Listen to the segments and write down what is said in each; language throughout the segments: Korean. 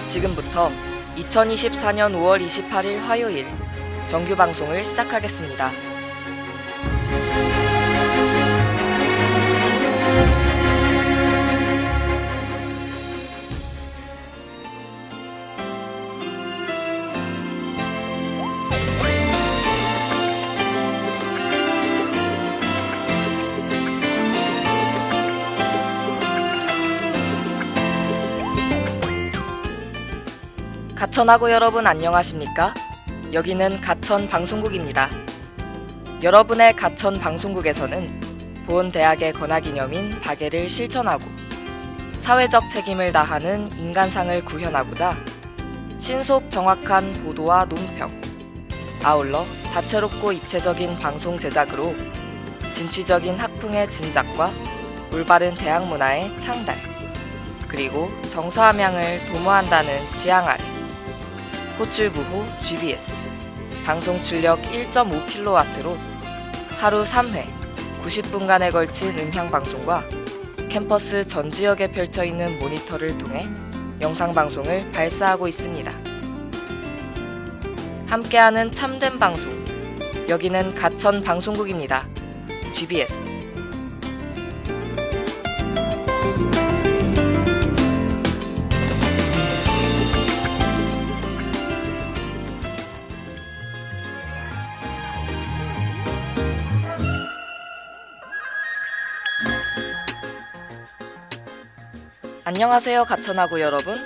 지금부터 2024년 5월 28일 화요일 정규 방송을 시작하겠습니다. 가천하고 여러분 안녕하십니까? 여기는 가천 방송국입니다. 여러분의 가천 방송국에서는 본 대학의 건화기념인 박애를 실천하고 사회적 책임을 다하는 인간상을 구현하고자 신속 정확한 보도와 논평, 아울러 다채롭고 입체적인 방송 제작으로 진취적인 학풍의 진작과 올바른 대학 문화의 창달, 그리고 정서함양을 도모한다는 지향 아래 호출부호 GBS, 방송 출력 1.5kW로 하루 3회 90분간에 걸친 음향방송과 캠퍼스 전 지역에 펼쳐있는 모니터를 통해 영상방송을 발사하고 있습니다. 함께하는 참된 방송, 여기는 가천 방송국입니다. GBS. 안녕하세요 가천하고 여러분.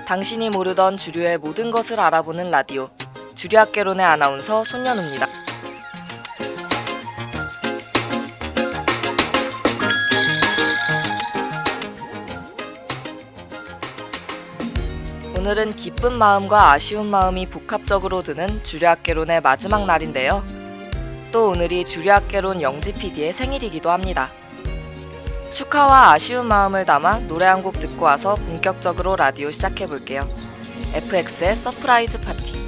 당신이 모르던 주류의 모든 것을 알아보는 라디오 주류학개론의 아나운서 손연우입니다. 오늘은 기쁜 마음과 아쉬운 마음이 복합적으로 드는 주류학개론의 마지막 날인데요. 또 오늘이 주류학개론 영지 PD의 생일이기도 합니다. 축하와 아쉬운 마음을 담아 노래 한 곡 듣고 와서 본격적으로 라디오 시작해볼게요. FX의 서프라이즈 파티.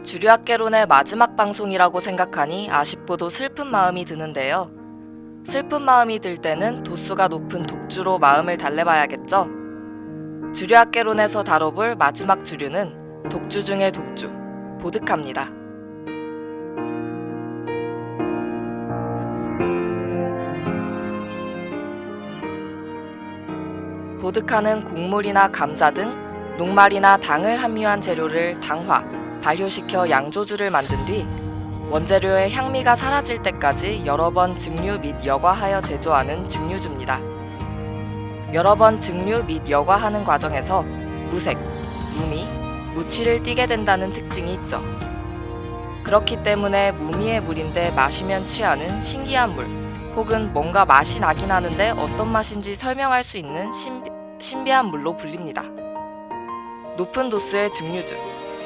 주류학개론의 마지막 방송이라고 생각하니 아쉽고도 슬픈 마음이 드는데요. 슬픈 마음이 들 때는 도수가 높은 독주로 마음을 달래봐야겠죠. 주류학개론에서 다뤄볼 마지막 주류는 독주 중의 독주, 보드카입니다. 보드카는 곡물이나 감자 등 녹말이나 당을 함유한 재료를 당화, 발효시켜 양조주를 만든 뒤 원재료의 향미가 사라질 때까지 여러 번 증류 및 여과하여 제조하는 증류주입니다. 여러 번 증류 및 여과하는 과정에서 무색, 무미, 무취를 띠게 된다는 특징이 있죠. 그렇기 때문에 무미의 물인데 마시면 취하는 신기한 물, 혹은 뭔가 맛이 나긴 하는데 어떤 맛인지 설명할 수 있는 신비한 물로 불립니다. 높은 도수의 증류주,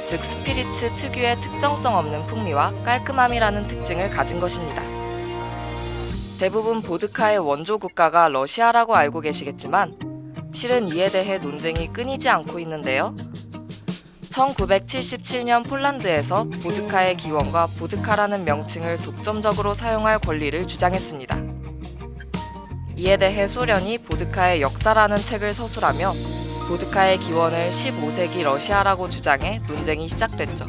즉 스피리츠 특유의 특정성 없는 풍미와 깔끔함이라는 특징을 가진 것입니다. 대부분 보드카의 원조 국가가 러시아라고 알고 계시겠지만 실은 이에 대해 논쟁이 끊이지 않고 있는데요. 1977년 폴란드에서 보드카의 기원과 보드카라는 명칭을 독점적으로 사용할 권리를 주장했습니다. 이에 대해 소련이 보드카의 역사라는 책을 서술하며 보드카의 기원을 15세기 러시아라고 주장해 논쟁이 시작됐죠.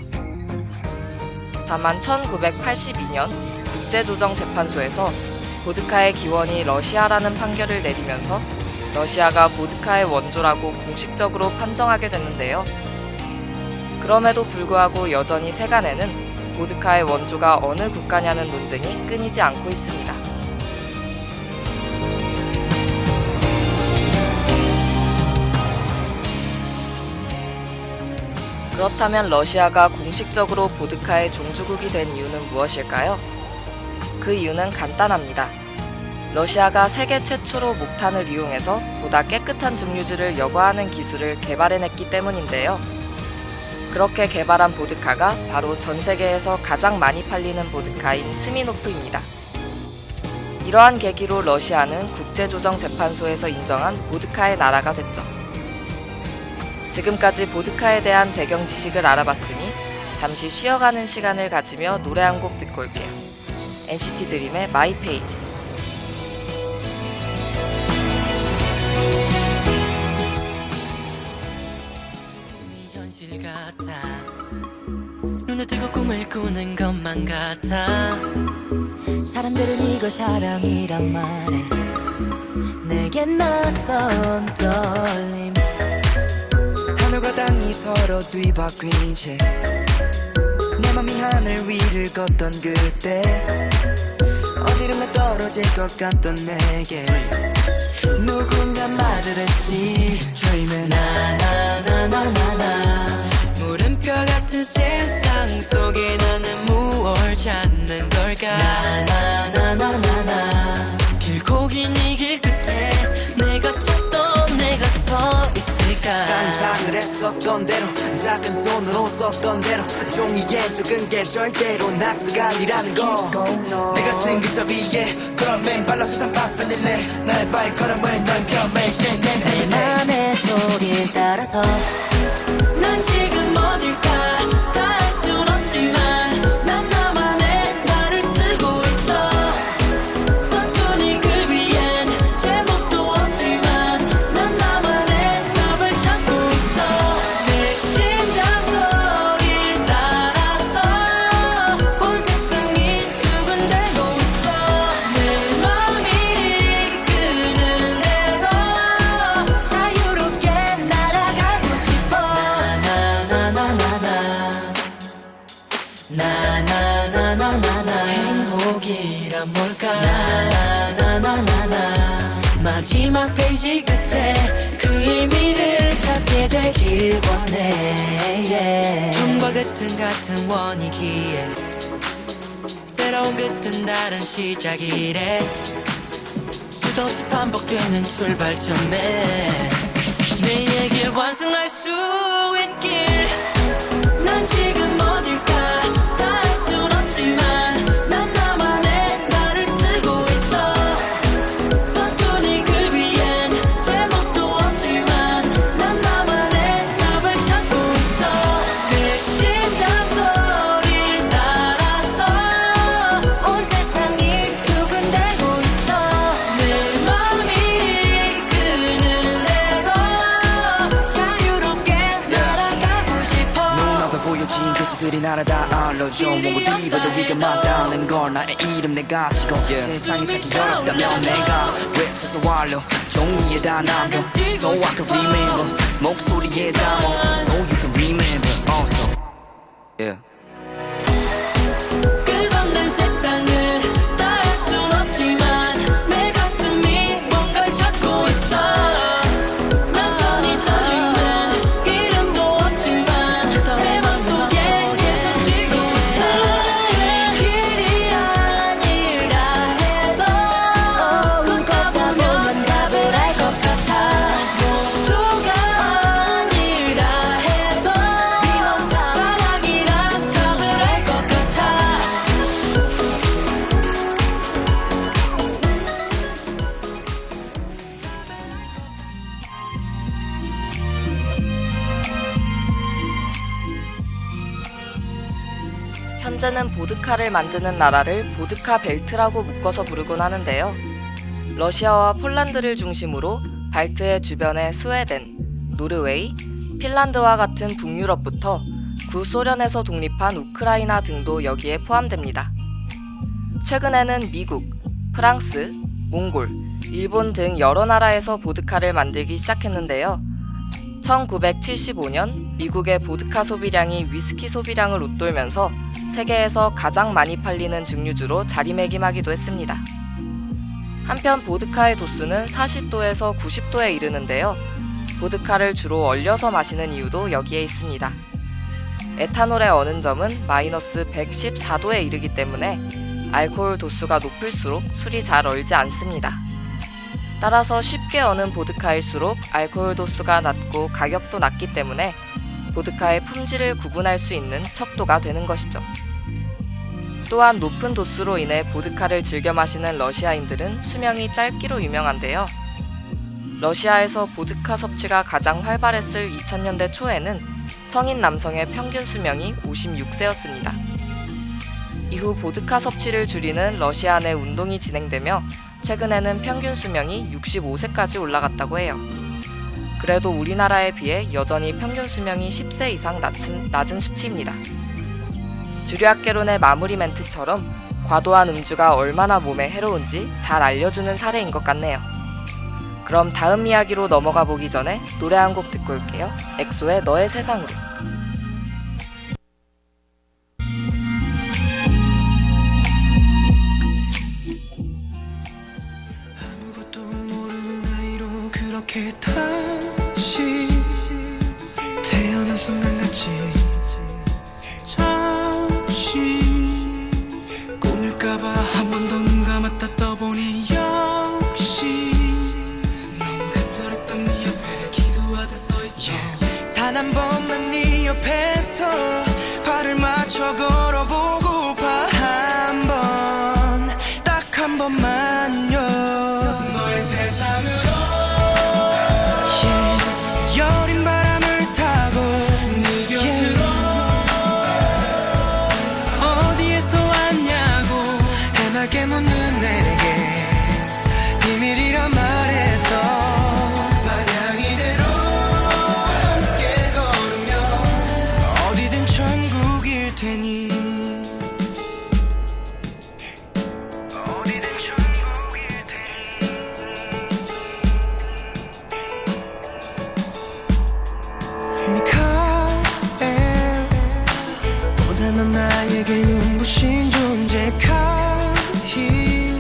다만 1982년 국제조정재판소에서 보드카의 기원이 러시아라는 판결을 내리면서 러시아가 보드카의 원조라고 공식적으로 판정하게 됐는데요. 그럼에도 불구하고 여전히 세간에는 보드카의 원조가 어느 국가냐는 논쟁이 끊이지 않고 있습니다. 그렇다면 러시아가 공식적으로 보드카의 종주국이 된 이유는 무엇일까요? 그 이유는 간단합니다. 러시아가 세계 최초로 목탄을 이용해서 보다 깨끗한 증류주를 여과하는 기술을 개발해냈기 때문인데요. 그렇게 개발한 보드카가 바로 전 세계에서 가장 많이 팔리는 보드카인 스미노프입니다. 이러한 계기로 러시아는 국제조정재판소에서 인정한 보드카의 나라가 됐죠. 지금까지 보드카에 대한 배경 지식을 알아봤으니 잠시 쉬어가는 시간을 가지며 노래 한 곡 듣고 올게요. NCT 드림의 마이 페이지. 현실 같아. 눈을 뜨고 꿈을 꾸는 것만 같아. 사람들은 이걸 사랑이란 말해. 내겐 낯선 떨림. 하늘과 땅이 서로 뒤바뀐 채 내 맘이 하늘 위를 걷던 그때 어디론가 떨어질 것 같던 내게 누군가 말을 했지. Dreaming 나나나나나나 물음표 같은 세상 속에 나는 무얼 찾는 걸까. 나나나나나나 길고 긴 이 길 끝에 내가 찾던 내가 서 있을까. 상상을 했었던 대로 작은 손으로 썼던 대로 종이에 적은 게 절대로 낙서가 아니라는 거. 내가 쓴 글자 위에 그런 맨발로 세상 바꿔낼래. 나의 발걸음을 넌 겸해서 내 맘의 소리를 따라서 난 지금 어딜까. 다 알 순 없지만 난 나만의 말을 쓰고 있어. 서툰이 글 위엔 제목도 없지만 난 나만의 답을 찾고 있어. 내 심장 소리를 따라서 온 세상이 두근대고 있어. 내 맘이 이끄는 대로 자유롭게 날아가고 싶어. 나나나나나나 행복이란 뭘까. 나나나나나나 마지막 페이지 끝에 그 의미를 찾게 되길 원해. 처음과 끝은 같은 원이기에 새로운 끝은 다른 시작이래. 수도 없이 반복되는 출발점에 내 얘길 완성할 수 있길. 난 지금 어딜까. 다 알 순 없지만 난 나만의 말을 쓰고 있어. 서툰이 글 위엔 제목도 없지만 난 나만의 답을 찾고 있어. 내 심장 몬스터들이 나를 다 알려줘 몽골들이 봐도 위가 맞다는 걸 나의 이름 내가 찍어 세상이 찾기 어렵다면 내가 외쳐서 완료 종이에다 남겨 So I can remember 목소리에 담아 So you can remember also Yeah 끝없는 세상을 따를 순 없지만 내 가슴이 뭔가를 찾고 있어 난 손이 떨리는 이름도 없지만 내 맘속에 계속 뛰고 있어 길이 아니라 해도 걷다 보면 답을 알 것 같아 모두가 아니라 해도 사랑이란 답을 알 것 같아 현재는 보드카를 만드는 나라를 보드카 벨트라고 묶어서 부르곤 하는데요. 러시아와 폴란드를 중심으로 발트해 주변의 스웨덴, 노르웨이, 핀란드와 같은 북유럽부터 구소련에서 독립한 우크라이나 등도 여기에 포함됩니다. 최근에는 미국, 프랑스, 몽골, 일본 등 여러 나라에서 보드카를 만들기 시작했는데요. 1975년 미국의 보드카 소비량이 위스키 소비량을 웃돌면서 세계에서 가장 많이 팔리는 증류주로 자리매김하기도 했습니다. 한편 보드카의 도수는 40도에서 90도에 이르는데요. 보드카를 주로 얼려서 마시는 이유도 여기에 있습니다. 에탄올의 어는 점은 마이너스 114도에 이르기 때문에 알코올 도수가 높을수록 술이 잘 얼지 않습니다. 따라서 쉽게 어는 보드카일수록 알코올 도수가 낮고 가격도 낮기 때문에 보드카의 품질을 구분할 수 있는 척도가 되는 것이죠. 또한 높은 도수로 인해 보드카를 즐겨 마시는 러시아인들은 수명이 짧기로 유명한데요. 러시아에서 보드카 섭취가 가장 활발했을 2000년대 초에는 성인 남성의 평균 수명이 56세였습니다. 이후 보드카 섭취를 줄이는 러시아 내 운동이 진행되며 최근에는 평균 수명이 65세까지 올라갔다고 해요. 그래도 우리나라에 비해 여전히 평균 수명이 10세 이상 낮은 수치입니다. 주류학개론의 마무리 멘트처럼 과도한 음주가 얼마나 몸에 해로운지 잘 알려주는 사례인 것 같네요. 그럼 다음 이야기로 넘어가 보기 전에 노래 한 곡 듣고 올게요. 엑소의 너의 세상으로. 아무것도 모르는 아이로 그렇게 다시 태어난 순간같이 잠시 꿈일까봐 한 번 더 눈 감았다 떠보니 역시 너무 간절했던 네 옆에 기도하듯 서있어 단 한 번만 네 옆에서 발을 맞춰 걸어보고파 한 번 딱 한 번만요 너의 세상으로 yeah. 여린 바람을 타고 네 곁으로 어디에서 왔냐고 해맑게 묻는 내게 비밀이란 말해서 마냥 이대로 함께 걸으면 어디든 천국일 테니 어디든 천국일 테니 미카엘 보다 넌 나에게 눈부신 존재 카히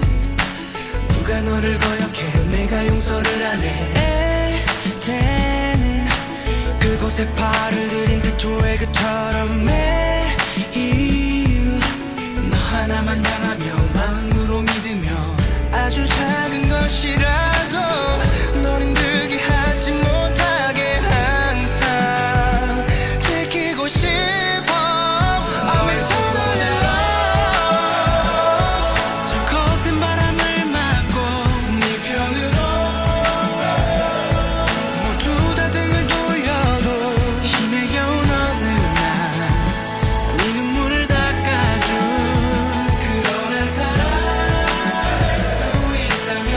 누가 너를 거역해 내가 용서를 안 해 에덴 그곳에 발을 들인 태초의 그처럼 매일 너 하나만 향하며 마음으로 믿으며 아주 작은 것이라도 널 힘들게 하지 못하게 항상 지키고 싶어 I'm eternal 저 거센 바람을 막고 네 편으로 모두 다 등을 돌려도 힘에 겨운 어느 날네 눈물을 닦아준 그런 한 사람일 수 있다면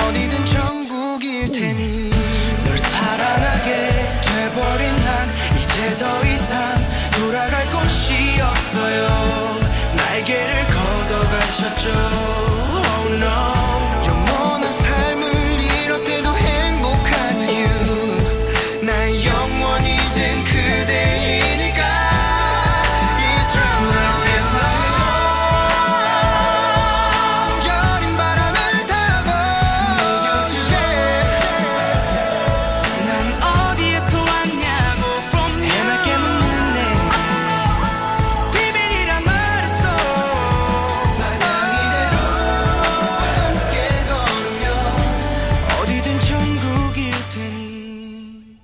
어디든 천국일 테니 널 사랑하게 돼버린 난 이제 더 이상 돌아갈 곳 oh no. 영원한 삶을 이럴 때도 행복한 이유 나의 영원 이젠 그대이니까 이 좁은 세상 여린 바람을 타고 내 곁에 난 어디에서 왔냐고 from you. 해맑게 묻는 내 비밀이란 말했어 마냥 이대로 함께 걸으면 어디든 천국일 테니.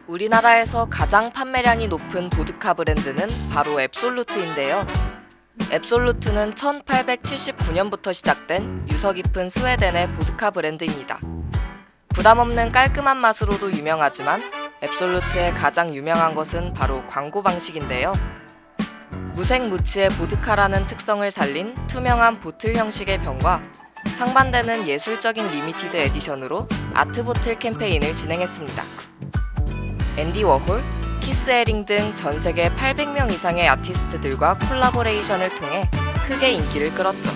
우리나라에서 가장 판매량이 높은 보드카 브랜드는 바로 앱솔루트인데요. 앱솔루트는 1879년부터 시작된 유서 깊은 스웨덴의 보드카 브랜드입니다. 부담 없는 깔끔한 맛으로도 유명하지만 앱솔루트의 가장 유명한 것은 바로 광고 방식인데요. 무색무취의 보드카라는 특성을 살린 투명한 보틀 형식의 병과 상반되는 예술적인 리미티드 에디션으로 아트보틀 캠페인을 진행했습니다. 앤디 워홀, 키스 에링 등 전 세계 800명 이상의 아티스트들과 콜라보레이션을 통해 크게 인기를 끌었죠.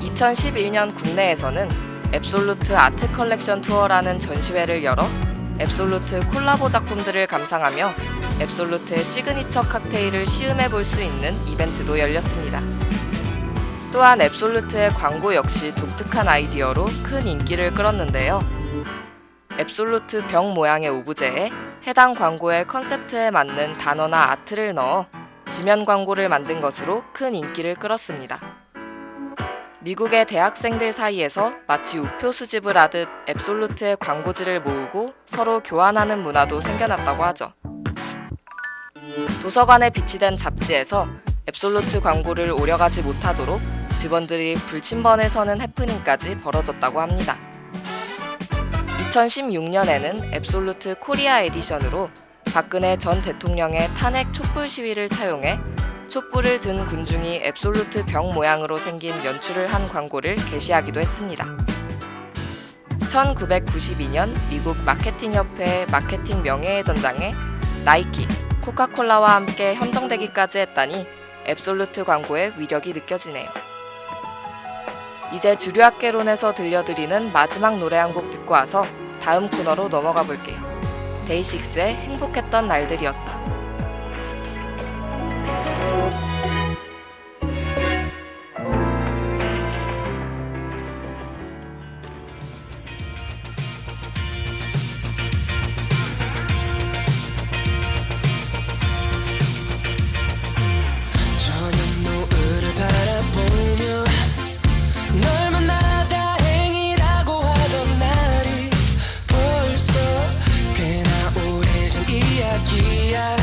2011년 국내에서는 앱솔루트 아트 컬렉션 투어라는 전시회를 열어 앱솔루트 콜라보 작품들을 감상하며 앱솔루트의 시그니처 칵테일을 시음해 볼 수 있는 이벤트도 열렸습니다. 또한 앱솔루트의 광고 역시 독특한 아이디어로 큰 인기를 끌었는데요. 앱솔루트 병 모양의 오브제에 해당 광고의 컨셉트에 맞는 단어나 아트를 넣어 지면 광고를 만든 것으로 큰 인기를 끌었습니다. 미국의 대학생들 사이에서 마치 우표 수집을 하듯 앱솔루트의 광고지를 모으고 서로 교환하는 문화도 생겨났다고 하죠. 도서관에 비치된 잡지에서 앱솔루트 광고를 오려가지 못하도록 직원들이 불침번을 서는 해프닝까지 벌어졌다고 합니다. 2016년에는 앱솔루트 코리아 에디션으로 박근혜 전 대통령의 탄핵 촛불 시위를 차용해 촛불을 든 군중이 앱솔루트 병 모양으로 생긴 연출을 한 광고를 게시하기도 했습니다. 1992년 미국 마케팅협회의 마케팅 명예의 전장에 나이키, 코카콜라와 함께 선정되기까지 했다니 앱솔루트 광고의 위력이 느껴지네요. 이제 주류학개론에서 들려드리는 마지막 노래 한 곡 듣고 와서 다음 코너로 넘어가 볼게요. 데이식스의 행복했던 날들이었다. 저녁 노을을 바라보며 널 만나 다행이라고 하던 날이 벌써 꽤나 오래전 이야기야.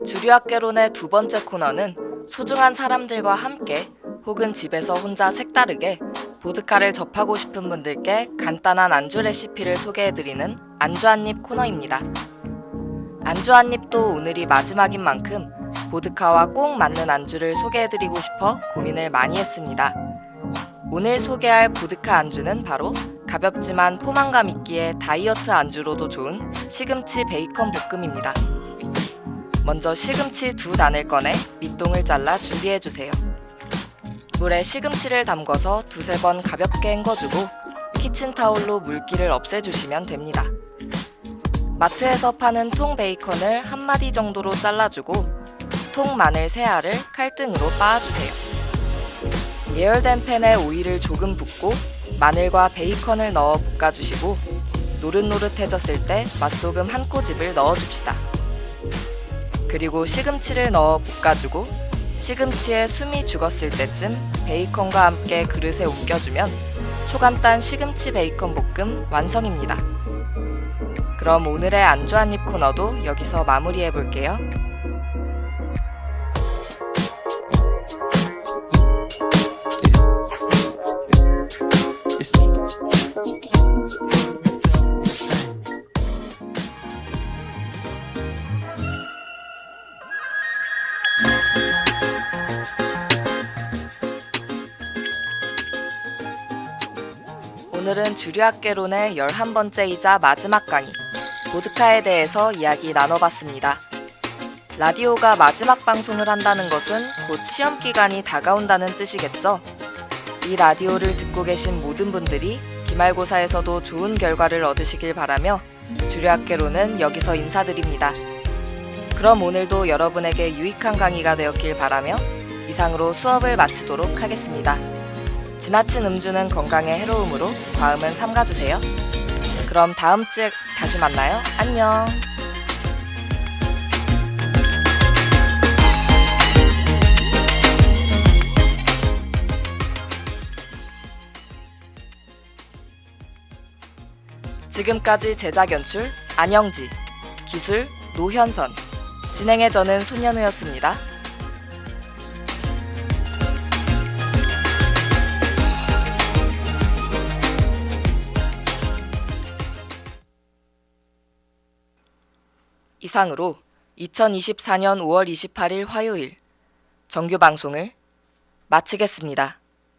주류학개론의 두 번째 코너는 소중한 사람들과 함께 혹은 집에서 혼자 색다르게 보드카를 접하고 싶은 분들께 간단한 안주 레시피를 소개해드리는 안주 한입 코너입니다. 안주 한입도 오늘이 마지막인 만큼 보드카와 꼭 맞는 안주를 소개해드리고 싶어 고민을 많이 했습니다. 오늘 소개할 보드카 안주는 바로 가볍지만 포만감 있기에 다이어트 안주로도 좋은 시금치 베이컨 볶음입니다. 먼저 시금치 2단을 꺼내 밑동을 잘라 준비해주세요. 물에 시금치를 담궈서 두세 번 가볍게 헹궈주고 키친타올로 물기를 없애주시면 됩니다. 마트에서 파는 통 베이컨을 한 마디 정도로 잘라주고 통 마늘 3알을 칼등으로 빻아주세요. 예열된 팬에 오일을 조금 붓고 마늘과 베이컨을 넣어 볶아주시고 노릇노릇해졌을 때 맛소금 한 꼬집을 넣어줍시다. 그리고 시금치를 넣어 볶아주고 시금치에 숨이 죽었을 때쯤 베이컨과 함께 그릇에 옮겨주면 초간단 시금치 베이컨 볶음 완성입니다. 그럼 오늘의 안주 한입 코너도 여기서 마무리해볼게요. 오늘은 주류학개론의 11번째이자 마지막 강의, 보드카에 대해서 이야기 나눠봤습니다. 라디오가 마지막 방송을 한다는 것은 곧 시험 기간이 다가온다는 뜻이겠죠? 이 라디오를 듣고 계신 모든 분들이 기말고사에서도 좋은 결과를 얻으시길 바라며 주류학개론은 여기서 인사드립니다. 그럼 오늘도 여러분에게 유익한 강의가 되었길 바라며 이상으로 수업을 마치도록 하겠습니다. 지나친 음주는 건강에 해로우므로 과음은 삼가주세요. 그럼 다음 주에 다시 만나요. 안녕. 지금까지 제작 연출 안영지, 기술 노현선, 진행의 저는 손현우였습니다. 이상으로 2024년 5월 28일 화요일 정규 방송을 마치겠습니다.